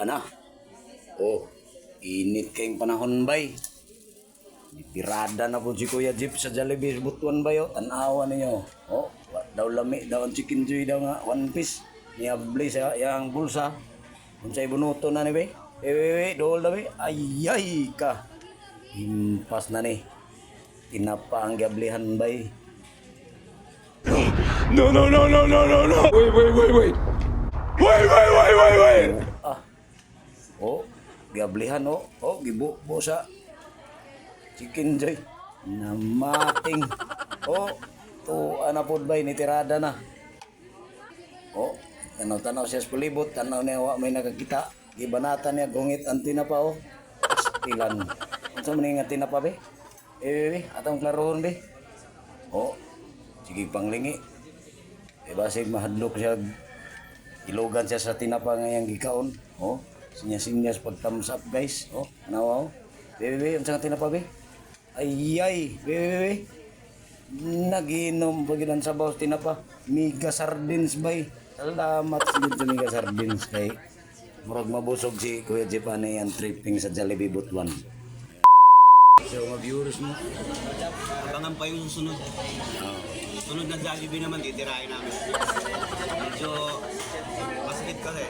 ana. Oh, init kayong panahon bay. Pirada na po si Kuya Jeep sa Jollibee Butuan ba yo? Tanawa ninyo. Oh, daw lami daw ang chicken joy daw nga one piece. Niabli sa yang bulsa. Unsay bunuto na ni be? Dol na be. Ay ka. Himpas na ni. Tinapa ang gablihan bay. No. Wait. Wait. Oh, gablihan oh. Oh, gibubo sa chicken joy. Namating. Oh, to ana pod bay ni tirada na. Oh, tanaw siya sa palibot, tanaw niya wa may nakakita. Gibanatan niya gungit ang tinapa oh. Ilan. Unsa man nga tinapa be? Atong klarohon be. Oh, sige panglingi. Basig mahadlok siya. Ilugan siya sa tinapa nga yang gikaon. Oh, sinya-sinyas pag thumbs up guys. Oh, anawa oh. Unsa nga tinapa be? Ay, bebe. Naginom pagilan sa bawas tinapa. Miga sardines bay. Salamat sigud sa miga sardines kay murag mabusog si Kuya Jeep ani ang tripping sa Jollibee Butuan. So mga viewers mo. Abangan pa yung sunod. Sunod na Jollibee naman titirahin namin. Medyo masakit kasi.